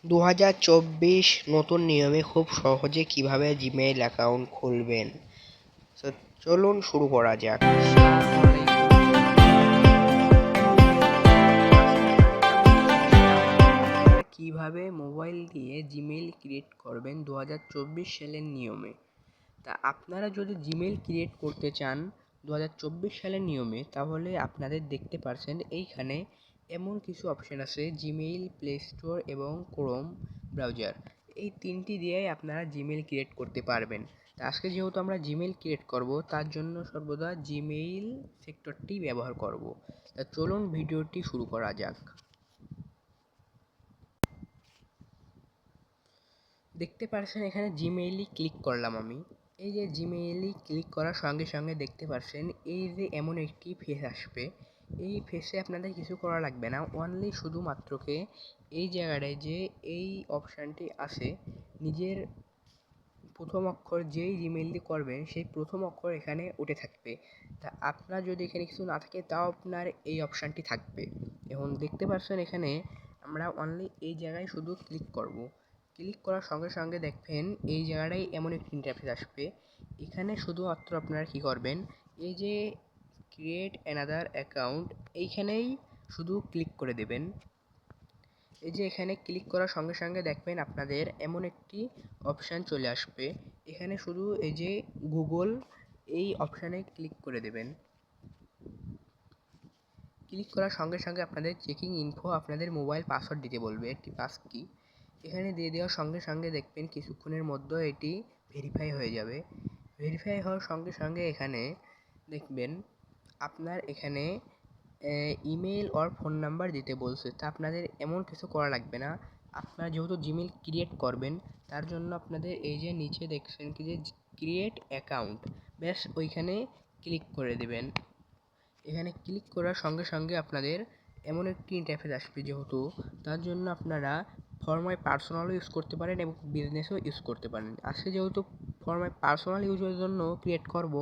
2024 নতুন নিয়মে খুব সহজে কিভাবে জিমেইল অ্যাকাউন্ট খুলবেন। তো চলুন শুরু করা যাক। কিভাবে মোবাইল দিয়ে জিমেইল ক্রিয়েট করবেন 2024 সালের নিয়মে। তা আপনারা যদি জিমেইল ক্রিয়েট করতে চান 2024 সালের নিয়মে, তাহলে আপনাদের দেখতে পারছেন এইখানে এমন কিছু অপশন আছে, জিমেইল, প্লে স্টোর এবং ক্রোম ব্রাউজার। এই তিনটি দিয়েই আপনারা জিমেইল ক্রিয়েট করতে পারবেন। তা আজকে যেহেতু আমরা জিমেইল ক্রিয়েট করব, তার জন্য সর্বদা জিমেইল সেক্টরটি ব্যবহার করব। তা চলুন ভিডিওটি শুরু করা যাক। দেখতে পাচ্ছেন এখানে জিমেইলই ক্লিক করলাম আমি। এই যে জিমেইলই ক্লিক করার সঙ্গে সঙ্গে দেখতে পাচ্ছেন এই যে এমন একটি ফেস আসবে। এই ফেসে আপনাদের কিছু করা লাগবে না, অনলি শুধুমাত্রকে এই জায়গাটায় যে এই অপশানটি আছে, নিজের প্রথম অক্ষর যেই জিমেইলটি করবেন সেই প্রথম অক্ষর এখানে উঠে থাকবে। তা আপনার যদি এখানে কিছু না থাকে তাও আপনার এই অপশানটি থাকবে। এখন দেখতে পাচ্ছেন এখানে আমরা অনলি এই জায়গায় শুধু ক্লিক করব। ক্লিক করার সঙ্গে সঙ্গে দেখবেন এই জায়গাটায় এমন একটি ইন্টারফেস আসবে। এখানে শুধুমাত্র আপনারা কী করবেন, এই যে ক্রিয়েট অ্যানাদার অ্যাকাউন্ট, এইখানেই শুধু ক্লিক করে দেবেন। এই যে এখানে ক্লিক করার সঙ্গে সঙ্গে দেখবেন আপনাদের এমন একটি অপশান চলে আসবে। এখানে শুধু এই যে গুগল, এই অপশানে ক্লিক করে দেবেন। ক্লিক করার সঙ্গে সঙ্গে আপনাদের চেকিং ইনফো, আপনাদের মোবাইল পাসওয়ার্ড দিতে বলবে, একটি পাস কি এখানে দিয়ে দেওয়ার সঙ্গে সঙ্গে দেখবেন কিছুক্ষণের মধ্যে এটি ভেরিফাই হয়ে যাবে। ভেরিফাই হওয়ার সঙ্গে সঙ্গে এখানে দেখবেন আপনার এখানে ইমেল আর ফোন নাম্বার দিতে বলছে। তা আপনাদের এমন কিছু করা লাগবে না। আপনারা যেহেতু জিমেল ক্রিয়েট করবেন, তার জন্য আপনাদের এই যে নিচে দেখছেন কি যে ক্রিয়েট অ্যাকাউন্ট, ব্যাস ওইখানে ক্লিক করে দেবেন। এখানে ক্লিক করার সঙ্গে সঙ্গে আপনাদের এমন একটি ইন্টারফেস আসবে, যেহেতু তার জন্য আপনারা ফর মাই পার্সোনালও ইউজ করতে পারেন এবং বিজনেসও ইউজ করতে পারেন। আজকে যেহেতু ফর মাই পার্সোনাল ইউজের জন্য ক্রিয়েট করব,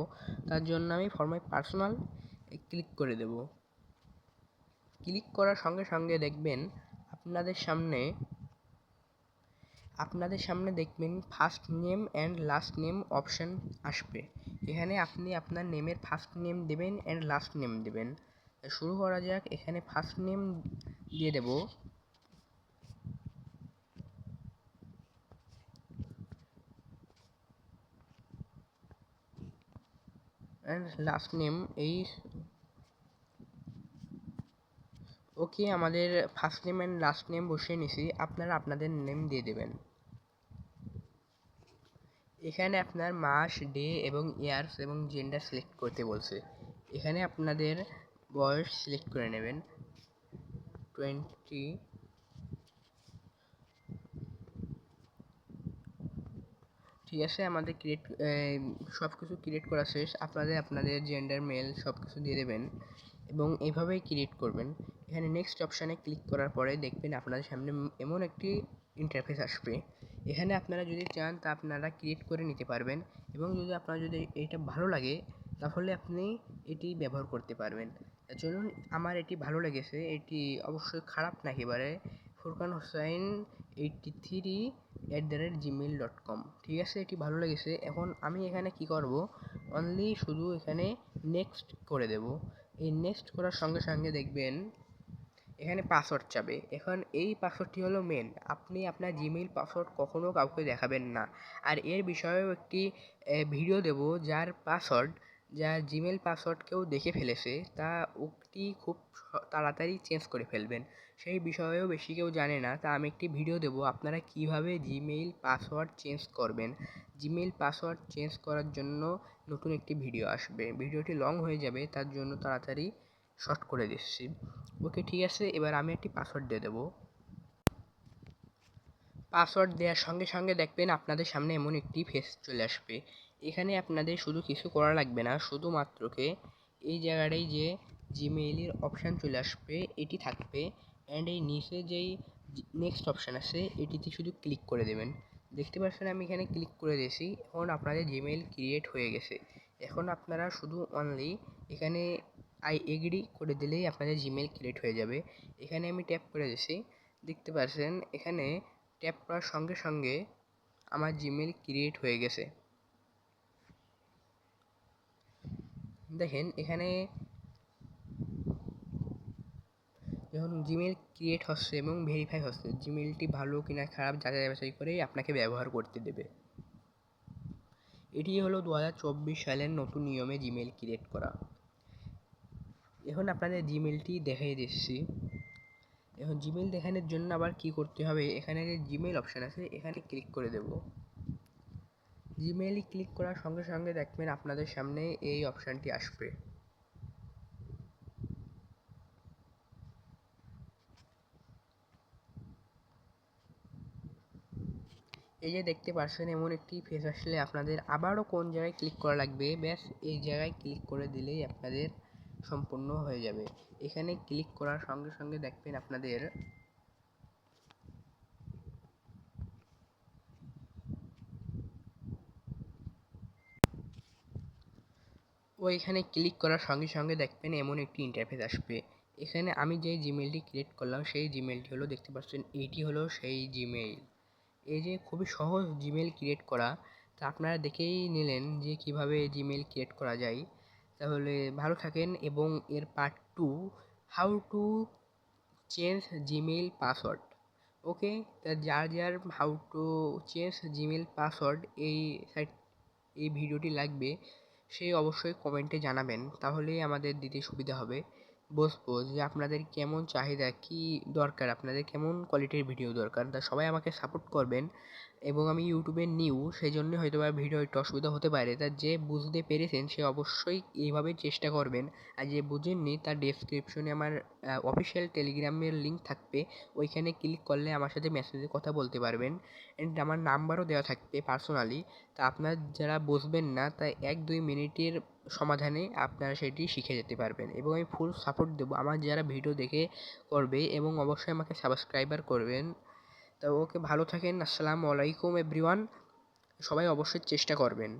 তার জন্য আমি ফর মাই পার্সোনাল ক্লিক করে দেব। ক্লিক করার সঙ্গে সঙ্গে দেখবেন আপনাদের সামনে দেখবেন first name and last name option আসবে। এখানে আপনি আপনার নেমের ফার্স্ট নেম দেবেন অ্যান্ড লাস্ট নেম দেবেন। শুরু করা যাক। এখানে ফার্স্ট নেম দিয়ে দেব অ্যান্ড লাস্ট নেম এই ওকে, আমাদের first name and last name বসিয়ে নিছি। আপনারা আপনাদের নেম দিয়ে দেবেন। এখানে আপনার মাস, ডে এবং ইয়ার্স এবং জেন্ডার সিলেক্ট করতে বলছে। এখানে আপনাদের বয়স সিলেক্ট করে নেবেন 20। ঠিক আছে, আমাদের সব কিছু ক্রিয়েট করা শেষ। আপনাদের জেন্ডার, মেল সব কিছু দিয়ে দেবেন এবং এইভাবেই ক্রিয়েট করবেন। এখানে নেক্সট অপশানে ক্লিক করার পরে দেখবেন আপনাদের সামনে এমন একটি ইন্টারফেস আসবে। এখানে আপনারা যদি চান তা আপনারা ক্রিয়েট করে নিতে পারবেন এবং যদি এটা ভালো লাগে তাহলে আপনি এটি ব্যবহার করতে পারবেন। চলুন, আমার এটি ভালো লেগেছে, এটি অবশ্যই খারাপ না একেবারে। ফুরকান হোসাইন 83@gmail.com। ঠিক আছে, এটি ভালো লেগেছে। এখন আমি এখানে কি করব, অনলি শুধু এখানে নেক্সট করে দেব। এই নেক্সট করার সঙ্গে সঙ্গে দেখবেন এখানে পাসওয়ার্ড চাবে। এখন এই পাসওয়ার্ডটি হলো মেন। আপনি আপনার জিমেইল পাসওয়ার্ড কখনও কাউকে দেখাবেন না। আর এর বিষয়েও একটি ভিডিও দেব, যার জিমেইল পাসওয়ার্ড কেউ দেখে ফেলেছে তা ওটি খুব তাড়াতাড়ি চেঞ্জ করে ফেলবেন। সেই বিষয়েও বেশি কেউ জানে না, তা আমি একটি ভিডিও দেব আপনারা কিভাবে জিমেইল পাসওয়ার্ড চেঞ্জ করবেন। জিমেইল পাসওয়ার্ড চেঞ্জ করার জন্য নতুন একটি ভিডিও আসবে। ভিডিওটি লং হয়ে যাবে, তার জন্য তাড়াতাড়ি শর্ট করে দিচ্ছি। ওকে, ঠিক আছে, এবার আমি একটি পাসওয়ার্ড দিয়ে দেবো। পাসওয়ার্ড দেওয়ার সঙ্গে সঙ্গে দেখবেন আপনাদের সামনে এমন একটি ফেস চলে আসবে। এখানে আপনাদের শুধু কিছু করা লাগবে না, শুধুমাত্রকে এই জায়গাটায় যে জিমেইলের অপশান চলে আসবে এটি থাকবে, অ্যান্ড এই নিচে যেই নেক্সট অপশান আছে এটিতে শুধু ক্লিক করে দেবেন। দেখতে পাচ্ছেন আমি এখানে ক্লিক করে দিয়েছি। এখন আপনাদের জিমেইল ক্রিয়েট হয়ে গেছে। এখন আপনারা শুধু অনলি এখানে আই এগ্রি করে দিলেই আপনাদের জিমেইল ক্রিয়েট হয়ে যাবে। এখানে আমি ট্যাপ করে দিয়েছি। দেখতে পাচ্ছেন এখানে ট্যাপ করার সঙ্গে সঙ্গে আমার জিমেইল ক্রিয়েট হয়ে গেছে। দেখেন এখানে যখন জিমেইল ক্রিয়েট হচ্ছে এবং ভেরিফাই হচ্ছে, জিমেইলটি ভালো কিনা খারাপ যাচাই বাছাই করেই আপনাকে ব্যবহার করতে দেবে। এটি হলো 2024 সালের নতুন নিয়মে জিমেইল ক্রিয়েট করা। এখন আপনাদের জিমেইলটি দেখিয়ে দিচ্ছি। এখন জিমেইল দেখানোর জন্য আবার কি করতে হবে, এখানে যে জিমেইল অপশান আছে এখানে ক্লিক করে দেব। জিমেইলে ক্লিক করার সঙ্গে সঙ্গে দেখবেন আপনাদের সামনে এই অপশানটি আসবে। এই যে দেখতে পাচ্ছেন এমন একটি ফেস আসলে আপনাদের আবারও কোন জায়গায় ক্লিক করা লাগবে, ব্যাস এই জায়গায় ক্লিক করে দিলেই আপনাদের সম্পূর্ণ হয়ে যাবে। এখানে ক্লিক করার সঙ্গে সঙ্গে দেখবেন আপনাদের ওইখানে ক্লিক করার সঙ্গে সঙ্গে দেখবেন এমন একটি ইন্টারফেস আসবে। এখানে আমি যে জিমেইলটি ক্রিয়েট করলাম সেই জিমেইলটি হলো, দেখতে পাচ্ছেন এইটি হলো সেই জিমেইল। এই যে খুবই সহজ জিমেইল ক্রিয়েট করা, তা আপনারা দেখেই নিলেন যে কিভাবে জিমেইল ক্রিয়েট করা যায়। তাহলে ভালো থাকেন এবং এর part 2, how to change Gmail password. Okay, তা যার যার how to change Gmail password এই ভিডিওটি লাগবে সে অবশ্যই কমেন্টে জানাবেন, তাহলেই আমাদের দিতে সুবিধা হবে। বুঝবো যে আপনাদের কেমন চাহিদা, কি দরকার, আপনাদের কেমন কোয়ালিটির ভিডিও দরকার। তা সবাই আমাকে সাপোর্ট করবেন এবং আমি ইউটিউবে নিউ, সেই জন্য হয়তো বা ভিডিও একটু অসুবিধা হতে পারে। তা যে বুঝতে পেরেছেন সে অবশ্যই এইভাবে চেষ্টা করবেন, আর যে বুঝেননি তার ডেসক্রিপশনে আমার অফিসিয়াল টেলিগ্রামের লিঙ্ক থাকবে, ওইখানে ক্লিক করলে আমার সাথে মেসেজে কথা বলতে পারবেন। অ্যান্ড আমার নাম্বারও দেওয়া থাকবে পার্সোনালি। তা আপনার যারা বুঝবেন না তা 1-2 মিনিটের সমাধানে আপনারা সেটি শিখে যেতে পারবেন এবং আমি ফুল সাপোর্ট দেবো আমার যারা ভিডিও দেখে করবে, এবং অবশ্যই আমাকে সাবস্ক্রাইবার করবেন। তো ওকে, ভালো থাকেন। আসসালামু আলাইকুম এভরিওয়ান, সবাই অবশ্যই চেষ্টা করবেন।